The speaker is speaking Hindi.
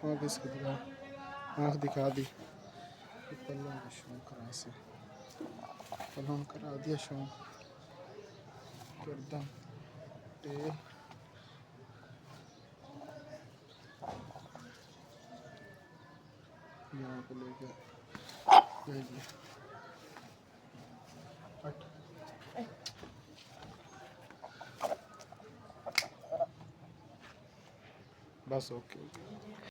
आँख इसकी दिखा, आँख दिखा दी। पल्लों का शौक करा से, पल्लों करा दिया शौक गर्दन टेल यहाँ पे लेके भेज दिया। बस ओके।